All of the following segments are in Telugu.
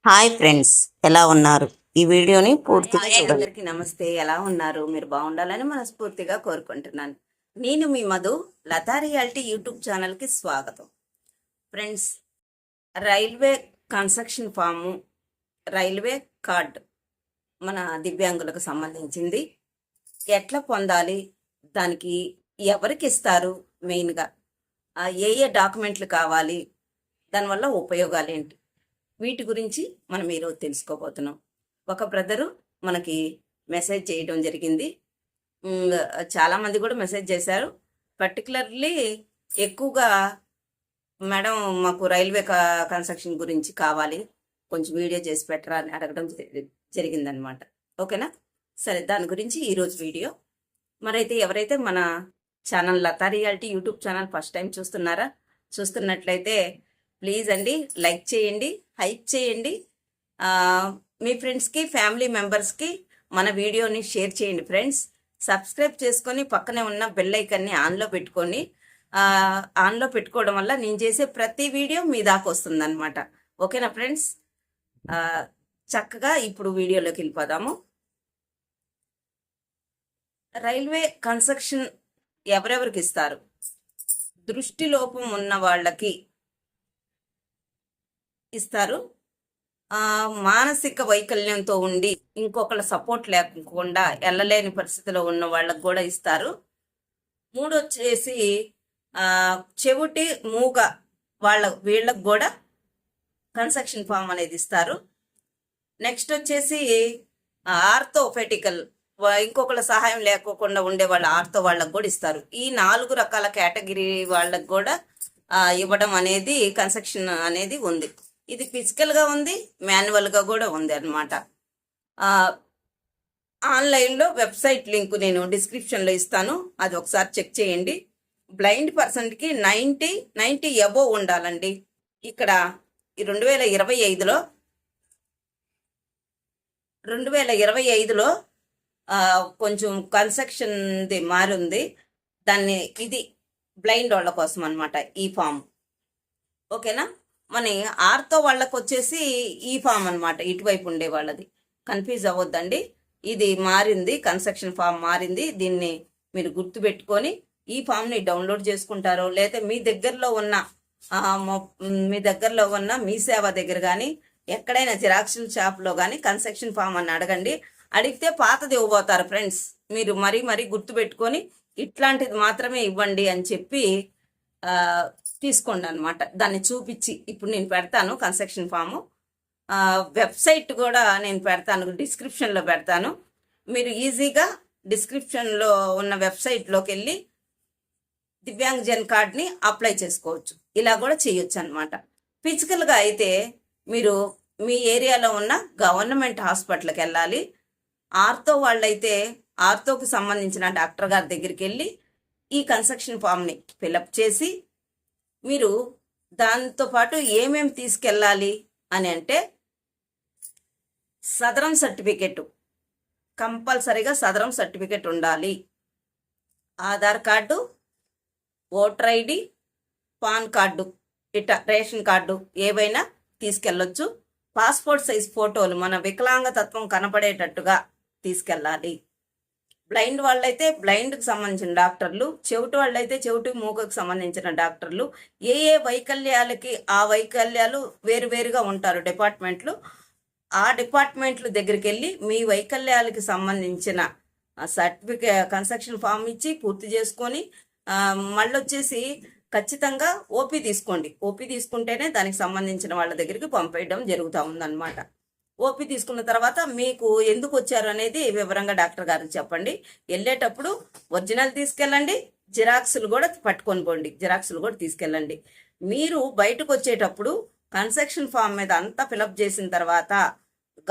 హాయ్ ఫ్రెండ్స్, ఎలా ఉన్నారు? ఈ వీడియోని పూర్తిగా చూడండి. అందరికీ నమస్తే. ఎలా ఉన్నారు? మీరు బాగుండాలని మనస్ఫూర్తిగా కోరుకుంటున్నాను. నేను మీ మధు, లతా రియాలిటీ యూట్యూబ్ ఛానల్కి స్వాగతం. Friends, railway construction form, railway card మన దివ్యాంగులకు సంబంధించింది. ఎట్లా పొందాలి, దానికి ఎవరికి ఇస్తారు, మెయిన్గా ఏ ఏ డాక్యుమెంట్లు కావాలి, దానివల్ల ఉపయోగాలు ఏంటి, వీటి గురించి మనం ఈరోజు తెలుసుకోబోతున్నాం. ఒక బ్రదరు మనకి మెసేజ్ చేయడం జరిగింది. చాలామంది కూడా మెసేజ్ చేశారు. పర్టికులర్లీ ఎక్కువగా మేడం మాకు రైల్వే కన్స్ట్రక్షన్ గురించి కావాలి, కొంచెం వీడియో చేసి పెట్టరా అని అడగడం జరిగిందనమాట. ఓకేనా? సరే, దాని గురించి ఈరోజు వీడియో. మరైతే ఎవరైతే మన channel Latha reality YouTube channel first time చూస్తున్నట్లయితే ప్లీజ్ అండి లైక్ చేయండి, హైప్ చేయండి, మీ ఫ్రెండ్స్కి ఫ్యామిలీ మెంబర్స్కి మన వీడియోని షేర్ చేయండి. ఫ్రెండ్స్, సబ్స్క్రైబ్ చేసుకొని పక్కనే ఉన్న బెల్ ఐకాన్ని ఆన్లో పెట్టుకోవడం వల్ల నేను చేసే ప్రతి వీడియో మీ దాకా వస్తుంది అనమాట. ఓకేనా ఫ్రెండ్స్? చక్కగా ఇప్పుడు వీడియోలోకి వెళ్ళిపోదాము. రైల్వే కన్స్ట్రక్షన్ ఎవరెవరికి ఇస్తారు? దృష్టి లోపం ఉన్న వాళ్ళకి ఇస్తారు. మానసిక వైకల్యంతో ఉండి ఇంకొకళ్ళ సపోర్ట్ లేకుండా వెళ్ళలేని పరిస్థితిలో ఉన్న వాళ్ళకు కూడా ఇస్తారు. మూడు వచ్చేసి చెవిటి మూగ వీళ్ళకు కూడా కన్స్ట్రక్షన్ ఫామ్ అనేది ఇస్తారు. నెక్స్ట్ వచ్చేసి ఆర్థోపెటికల్, ఇంకొకళ్ళ సహాయం లేకోకుండా ఉండే వాళ్ళకు కూడా ఇస్తారు. ఈ 4 రకాల కేటగిరీ వాళ్ళకు కూడా ఇవ్వడం అనేది కన్స్ట్రక్షన్ అనేది ఉంది. ఇది ఫిజికల్గా ఉంది, మాన్యువల్గా కూడా ఉంది అనమాట. ఆన్లైన్లో వెబ్సైట్ లింక్ నేను డిస్క్రిప్షన్లో ఇస్తాను, అది ఒకసారి చెక్ చేయండి. బ్లైండ్ పర్సన్కి 90 అబోవ్ ఉండాలండి. ఇక్కడ 2025లో కొంచెం కన్స్ట్రక్షన్ది మారింది. ఇది బ్లైండ్ వాళ్ళ కోసం అనమాట ఈ ఫామ్. ఓకేనా? మన ఆర్తో వాళ్ళకు వచ్చేసి ఈ ఫామ్ అనమాట, ఇటువైపు ఉండే వాళ్ళది. కన్ఫ్యూజ్ అవ్వద్దండి, ఇది మారింది, కన్స్ట్రక్షన్ ఫామ్ మారింది. దీన్ని మీరు గుర్తుపెట్టుకొని ఈ ఫామ్ని డౌన్లోడ్ చేసుకుంటారో, లేదా మీ దగ్గరలో ఉన్న మీ సేవ దగ్గర కానీ ఎక్కడైనా జిరాక్స్ షాప్లో కానీ కన్స్ట్రక్షన్ ఫామ్ అని అడగండి. అడిగితే పాతది ఇవ్వబోతారు. ఫ్రెండ్స్, మీరు మరీ గుర్తుపెట్టుకొని ఇట్లాంటిది మాత్రమే ఇవ్వండి అని చెప్పి తీసుకోండి అనమాట. దాన్ని చూపించి ఇప్పుడు నేను పెడతాను కన్స్ట్రక్షన్ ఫాము. వెబ్సైట్ కూడా నేను పెడతాను, డిస్క్రిప్షన్లో పెడతాను. మీరు ఈజీగా డిస్క్రిప్షన్లో ఉన్న వెబ్సైట్లోకి వెళ్ళి దివ్యాంగజన్ కార్డ్ని అప్లై చేసుకోవచ్చు. ఇలా కూడా చేయొచ్చు అనమాట. ఫిజికల్గా అయితే మీరు మీ ఏరియాలో ఉన్న గవర్నమెంట్ హాస్పిటల్కి వెళ్ళాలి. ఆర్తో వాళ్ళైతే ఆర్తోకి సంబంధించిన డాక్టర్ గారి దగ్గరికి వెళ్ళి ఈ కన్స్ట్రక్షన్ ఫామ్ని ఫిలప్ చేసి మీరు దాంతోపాటు ఏమేమి తీసుకెళ్ళాలి అని అంటే, సదరం సర్టిఫికెట్, కంపల్సరీగా సదరం సర్టిఫికెట్ ఉండాలి. Aadhaar card, voter ID, pan card, ration card ఏవైనా తీసుకెళ్ళొచ్చు. పాస్పోర్ట్ సైజ్ ఫోటోలు మన వికలాంగతత్వం కనపడేటట్టుగా తీసుకెళ్ళాలి. బ్లైండ్ వాళ్ళైతే బ్లైండ్కి సంబంధించిన డాక్టర్లు, చెవిటి వాళ్ళైతే చెవిటి మూగకు సంబంధించిన డాక్టర్లు, ఏ వైకల్యాలకి ఆ వైకల్యాలు వేరువేరుగా ఉంటారు డిపార్ట్మెంట్లు. ఆ డిపార్ట్మెంట్ల దగ్గరికి వెళ్ళి మీ వైకల్యాలకి సంబంధించిన కన్స్ట్రక్షన్ ఫామ్ ఇచ్చి పూర్తి చేసుకొని మళ్ళీ వచ్చేసి ఖచ్చితంగా ఓపీ తీసుకోండి. ఓపీ తీసుకుంటేనే దానికి సంబంధించిన వాళ్ళ దగ్గరికి పంపేయడం జరుగుతూ ఉందన్నమాట. ఓపీ తీసుకున్న తర్వాత మీకు ఎందుకు వచ్చారు అనేది వివరంగా డాక్టర్ గారికి చెప్పండి. వెళ్ళేటప్పుడు ఒరిజినల్ తీసుకెళ్ళండి, జిరాక్సులు కూడా పట్టుకొని పోండి, జిరాక్సులు కూడా తీసుకెళ్ళండి. మీరు బయటకు వచ్చేటప్పుడు కన్స్ట్రక్షన్ ఫామ్ మీద అంతా ఫిలప్ చేసిన తర్వాత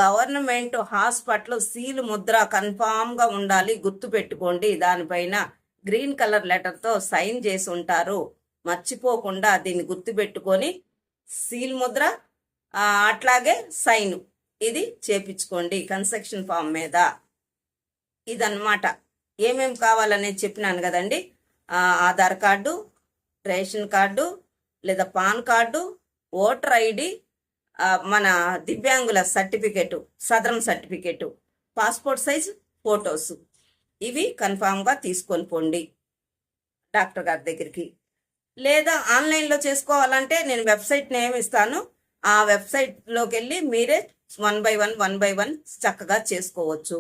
గవర్నమెంట్ హాస్పిటల్ సీల్ ముద్ర కన్ఫామ్గా ఉండాలి, గుర్తు పెట్టుకోండి. దానిపైన గ్రీన్ కలర్ లెటర్తో సైన్ చేసి ఉంటారు, మర్చిపోకుండా దీన్ని గుర్తుపెట్టుకొని సీల్ ముద్ర అట్లాగే సైన్ ఇది చేపించుకోండి కన్స్ట్రక్షన్ ఫామ్ మీద. ఇదన్నమాట. ఏమేమి కావాలనేది చెప్పినాను కదండి. ఆధార్ కార్డు, రేషన్ కార్డు లేదా పాన్ కార్డు, ఓటర్ ఐడి, మన దివ్యాంగుల సర్టిఫికెట్, సదరం సర్టిఫికెట్, పాస్పోర్ట్ సైజ్ ఫొటోస్, ఇవి కన్ఫామ్గా తీసుకొని పోండి డాక్టర్ గారి దగ్గరికి. లేదా ఆన్లైన్లో చేసుకోవాలంటే నేను వెబ్సైట్ నేమ్ ఇస్తాను, ఆ వెబ్సైట్లోకి వెళ్ళి మీరే 1 by 1 చక్కగా చేసుకోవచ్చు.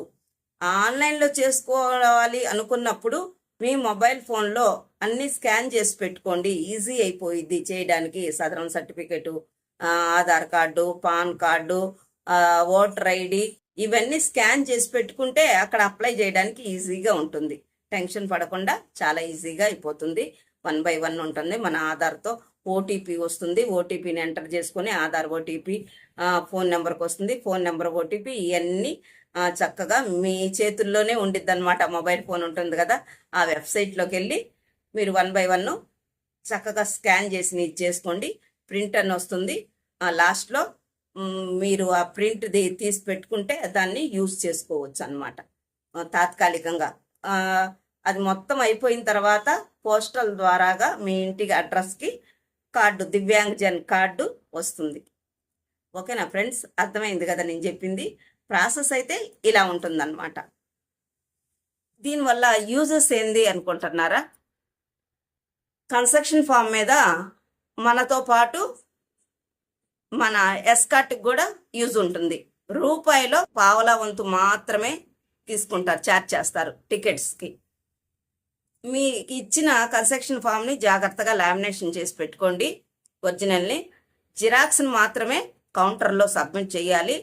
ఆన్లైన్లో చేసుకోవాలి అనుకున్నప్పుడు మీ మొబైల్ ఫోన్లో అన్ని స్కాన్ చేసి పెట్టుకోండి, ఈజీ అయిపోయిద్ది చేయడానికి. Sadaram certificate, Aadhaar card, PAN card, voter ID, ఇవన్నీ స్కాన్ చేసి పెట్టుకుంటే అక్కడ అప్లై చేయడానికి ఈజీగా ఉంటుంది. టెన్షన్ పడకుండా చాలా ఈజీగా అయిపోతుంది. 1 by 1 ఉంటుంది. మన ఆధార్తో ఓటీపీ వస్తుంది, ఓటీపీని ఎంటర్ చేసుకొని ఆధార్ ఓటీపీ ఫోన్ నెంబర్కి వస్తుంది, ఫోన్ నెంబర్ ఓటీపీ, ఇవన్నీ చక్కగా మీ చేతుల్లోనే ఉండిద్ది అనమాట. మొబైల్ ఫోన్ ఉంటుంది కదా, ఆ వెబ్సైట్లోకి వెళ్ళి మీరు 1 by 1 చక్కగా స్కాన్ చేసి చేసుకోండి. ప్రింట్ అని వస్తుంది, లాస్ట్లో మీరు ఆ ప్రింట్ తీసి పెట్టుకుంటే దాన్ని యూజ్ చేసుకోవచ్చు అనమాట తాత్కాలికంగా. అది మొత్తం అయిపోయిన తర్వాత పోస్టల్ ద్వారాగా మీ ఇంటికి అడ్రస్కి కార్డు, దివ్యాంగజన్ కార్డు వస్తుంది. ఓకేనా ఫ్రెండ్స్, అర్థమైంది కదా నేను చెప్పింది. ప్రాసెస్ అయితే ఇలా ఉంటుందన్నమాట. దీనివల్ల యూజెస్ ఏంది అనుకుంటున్నారా? కన్స్ట్రక్షన్ ఫామ్ మీద మనతో పాటు మన ఎస్కార్ట్కి కూడా యూజ్ ఉంటుంది. రూపాయిలో పావలా వంతు మాత్రమే తీసుకుంటారు, ఛార్జ్ చేస్తారు టికెట్స్కి. మీకు ఇచ్చిన కన్స్ట్రక్షన్ ఫామ్ని జాగ్రత్తగా లామినేషన్ చేసి పెట్టుకోండి. ఒరిజినల్ని జిరాక్స్ని మాత్రమే కౌంటర్లో సబ్మిట్ చేయాలి.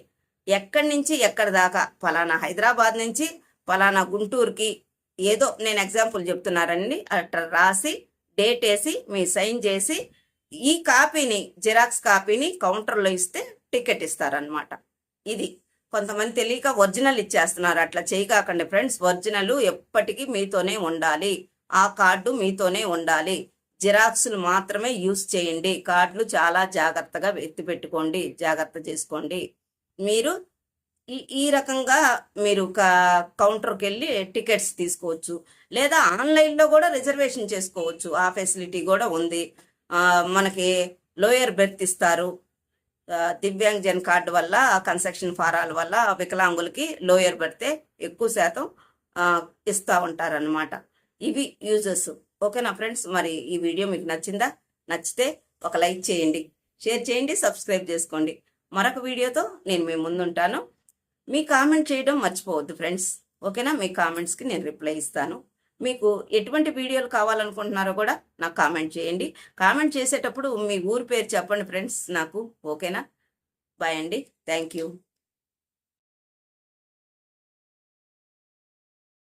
ఎక్కడి నుంచి ఎక్కడి దాకా, ఫలానా హైదరాబాద్ నుంచి ఫలానా గుంటూరుకి, ఏదో నేను ఎగ్జాంపుల్ చెప్తున్నారండి, అట్లా రాసి డేట్ వేసి మీ సైన్ చేసి ఈ కాపీని, జిరాక్స్ కాపీని కౌంటర్లో ఇస్తే టికెట్ ఇస్తారనమాట. ఇది కొంతమంది తెలియక ఒరిజినల్ ఇచ్చేస్తున్నారు. అట్లా చేయకండి ఫ్రెండ్స్. ఒరిజినల్ ఎప్పటికీ మీతోనే ఉండాలి, ఆ కార్డు మీతోనే ఉండాలి. జిరాక్స్లు మాత్రమే యూస్ చేయండి. కార్డులు చాలా జాగ్రత్తగా ఎత్తి పెట్టుకోండి, జాగ్రత్త చేసుకోండి. మీరు ఈ రకంగా మీరు కౌంటర్కి వెళ్ళి టికెట్స్ తీసుకోవచ్చు, లేదా ఆన్లైన్లో కూడా రిజర్వేషన్ చేసుకోవచ్చు. ఆ ఫెసిలిటీ కూడా ఉంది. మనకి లోయర్ బెర్త్ ఇస్తారు. దివ్యాంగజన్ కార్డు వల్ల, కన్స్ట్రక్షన్ ఫారాల వల్ల వికలాంగులకి లోయర్ బెర్తే ఎక్కువ శాతం ఇస్తూ ఉంటారనమాట. ఇవి యూజెస్. ఓకేనా ఫ్రెండ్స్, మరి ఈ వీడియో మీకు నచ్చిందా? నచ్చితే ఒక లైక్ చేయండి, షేర్ చేయండి, సబ్స్క్రైబ్ చేసుకోండి. మరొక వీడియోతో నేను మీ ముందుంటాను. మీ కామెంట్ చేయడం మర్చిపోవద్దు ఫ్రెండ్స్. ఓకేనా? మీ కామెంట్స్కి నేను రిప్లై ఇస్తాను. మీకు ఎటువంటి వీడియోలు కావాలనుకుంటున్నారో కూడా నాకు కామెంట్ చేయండి. కామెంట్ చేసేటప్పుడు మీ ఊరి పేరు చెప్పండి ఫ్రెండ్స్ నాకు. ఓకేనా? బాయ్ అండి, థ్యాంక్ యూ.